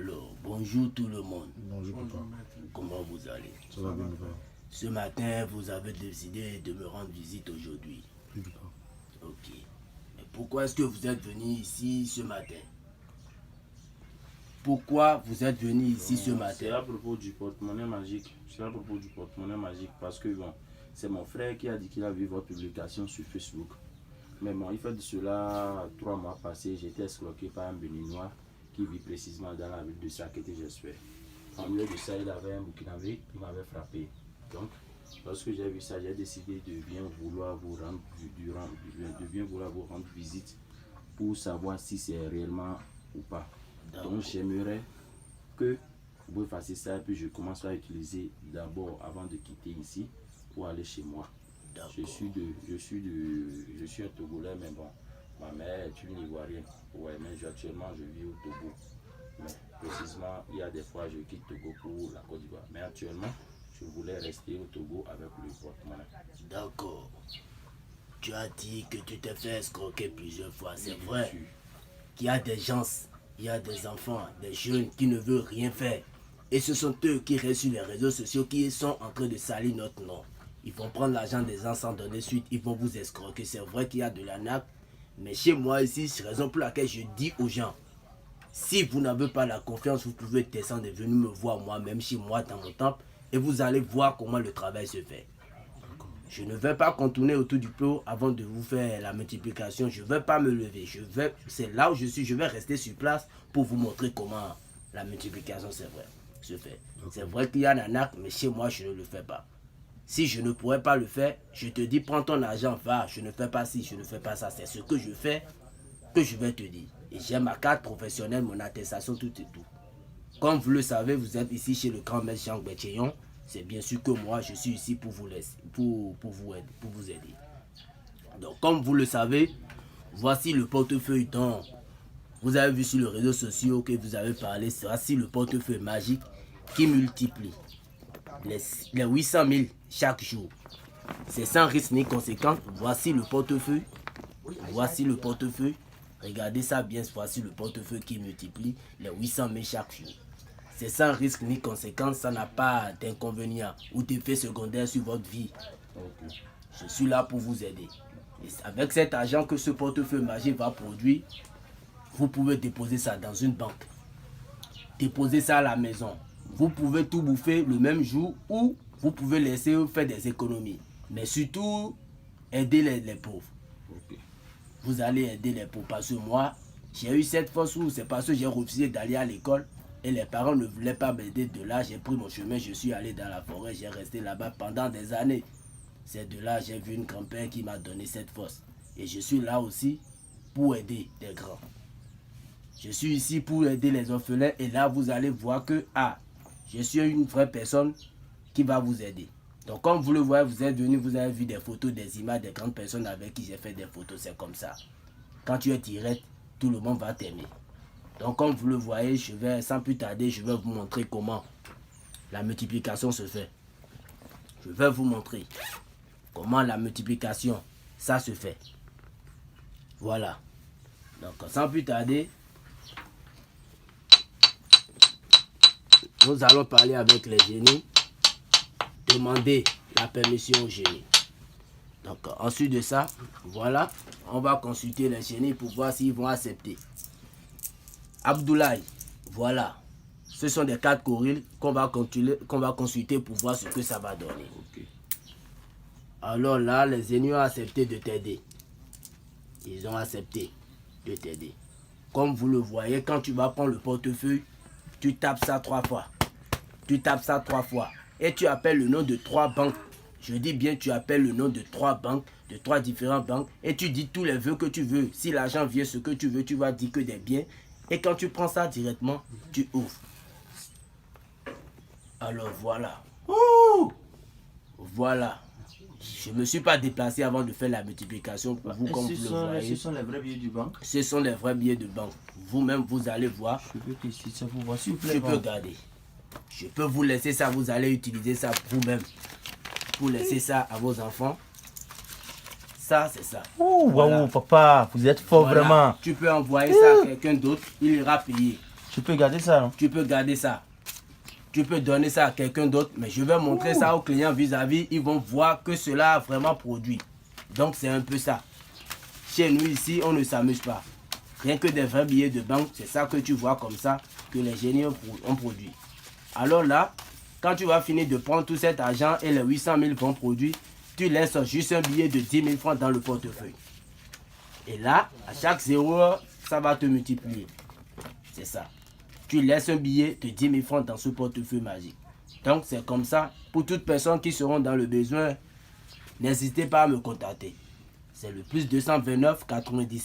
Alors, bonjour tout le monde. Bonjour papa. Comment vous allez? Ça va bien papa. Ce matin, vous avez décidé de me rendre visite aujourd'hui. Oui papa. Ok. Mais pourquoi est-ce que vous êtes venu ici ce matin? Pourquoi vous êtes venu ici ce matin? C'est à propos du porte-monnaie magique. C'est à propos du porte-monnaie magique parce que bon, c'est mon frère qui a dit qu'il a vu votre publication sur Facebook. Mais bon, il fait de cela 3 mois passés, j'ai été escroqué par un Béninois qui vit précisément dans la ville de Sakété, j'espère. En milieu de ça, il avait un Burkinabé qui m'avait frappé. Donc, lorsque j'ai vu ça, j'ai décidé de bien vouloir vous rendre visite pour savoir si c'est réellement ou pas. Donc, j'aimerais que vous fassiez ça et puis je commence à utiliser d'abord avant de quitter ici pour aller chez moi. Je suis un Togolais, mais bon, ma mère est une Ivoirienne. Ouais, mais actuellement je vis au Togo. Mais précisément, il y a des fois je quitte Togo pour la Côte d'Ivoire. Mais actuellement, je voulais rester au Togo avec le porte-monnaie. D'accord. Tu as dit que tu t'es fait escroquer plusieurs fois. C'est vrai qu'il y a des gens, il y a des enfants, des jeunes qui ne veulent rien faire. Et ce sont eux qui restent sur les réseaux sociaux qui sont en train de salir notre nom. Ils vont prendre l'argent des gens sans donner suite, ils vont vous escroquer. C'est vrai qu'il y a de l'arnaque, mais chez moi ici, c'est la raison pour laquelle je dis aux gens, si vous n'avez pas la confiance, vous pouvez descendre et venir me voir moi-même chez moi dans mon temple et vous allez voir comment le travail se fait. Je ne vais pas contourner autour du pot avant de vous faire la multiplication. Je ne vais pas me lever. C'est là où je suis. Je vais rester sur place pour vous montrer comment la multiplication se fait. C'est vrai qu'il y a un arnaque, mais chez moi, je ne le fais pas. Si je ne pourrais pas le faire, je te dis, prends ton argent, va, je ne fais pas ci, je ne fais pas ça. C'est ce que je fais que je vais te dire. Et j'ai ma carte professionnelle, mon attestation, tout et tout. Comme vous le savez, vous êtes ici chez le grand maître Jean Béthéon. C'est bien sûr que moi, je suis ici pour vous laisser, pour vous aider. Donc, comme vous le savez, voici le portefeuille dont vous avez vu sur les réseaux sociaux que vous avez parlé. Voici le portefeuille magique qui multiplie les 800 000 chaque jour. C'est sans risque ni conséquence. Voici le portefeuille. Voici le portefeuille. Regardez ça bien. Voici le portefeuille qui multiplie les 800 000 chaque jour. C'est sans risque ni conséquence. Ça n'a pas d'inconvénient ou d'effet secondaire sur votre vie. Je suis là pour vous aider. Et avec cet argent que ce portefeuille magique va produire, vous pouvez déposer ça dans une banque. Déposer ça à la maison. Vous pouvez tout bouffer le même jour ou vous pouvez laisser faire des économies. Mais surtout, aider les pauvres. Vous allez aider les pauvres. Parce que moi, j'ai eu cette force où c'est parce que j'ai refusé d'aller à l'école et les parents ne voulaient pas m'aider. De là, j'ai pris mon chemin, je suis allé dans la forêt, j'ai resté là-bas pendant des années. C'est de là j'ai vu une grand-père qui m'a donné cette force. Et je suis là aussi pour aider des grands. Je suis ici pour aider les orphelins et là, vous allez voir que, je suis une vraie personne qui va vous aider. Donc, comme vous le voyez, vous êtes venu, vous avez vu des photos, des images des grandes personnes avec qui j'ai fait des photos. C'est comme ça. Quand tu es direct, tout le monde va t'aimer. Donc, comme vous le voyez, sans plus tarder, je vais vous montrer comment la multiplication se fait. Je vais vous montrer comment la multiplication, ça se fait. Voilà. Donc, sans plus tarder, nous allons parler avec les génies, demander la permission aux génies. Donc, ensuite de ça, voilà, on va consulter les génies pour voir s'ils vont accepter. Abdoulaye, voilà, ce sont des 4 gorilles qu'on va consulter pour voir ce que ça va donner. Alors là, les génies ont accepté de t'aider. Ils ont accepté de t'aider. Comme vous le voyez, quand tu vas prendre le portefeuille, tu tapes ça 3 fois. Tu tapes ça 3 fois. Et tu appelles le nom de 3 banques. Je dis bien, tu appelles le nom de 3 banques, de 3 différentes banques. Et tu dis tous les vœux que tu veux. Si l'argent vient, ce que tu veux, tu vas dire que des biens. Et quand tu prends ça directement, tu ouvres. Alors voilà. Voilà. Je ne me suis pas déplacé avant de faire la multiplication pour vous, comme vous le voyez. Ce sont les vrais billets du banque. Ce sont les vrais billets de banque. Vous-même, vous allez voir. Je peux tester ça pour voir, s'il vous plaît. Je peux garder. Je peux vous laisser ça, vous allez utiliser ça vous-même. Pour laisser ça à vos enfants. Ça, c'est ça. Ouh, voilà. Waouh, papa, vous êtes fort Voilà. vraiment. Tu peux envoyer ça à quelqu'un d'autre, il ira payer. Tu peux garder ça, non? Tu peux garder ça. Tu peux donner ça à quelqu'un d'autre, mais je vais montrer ça aux clients vis-à-vis. Ils vont voir que cela a vraiment produit. Donc c'est un peu ça. Chez nous ici, on ne s'amuse pas. Rien que des vrais billets de banque, c'est ça que tu vois comme ça que les génies ont produit. Alors là, quand tu vas finir de prendre tout cet argent et les 800 000 vont produire, tu laisses juste un billet de 10 000 francs dans le portefeuille. Et là, à chaque 0 heure, ça va te multiplier. C'est ça. Tu laisses un billet de 10 000 francs dans ce portefeuille magique. Donc c'est comme ça. Pour toutes personnes qui seront dans le besoin, n'hésitez pas à me contacter. C'est le +229 97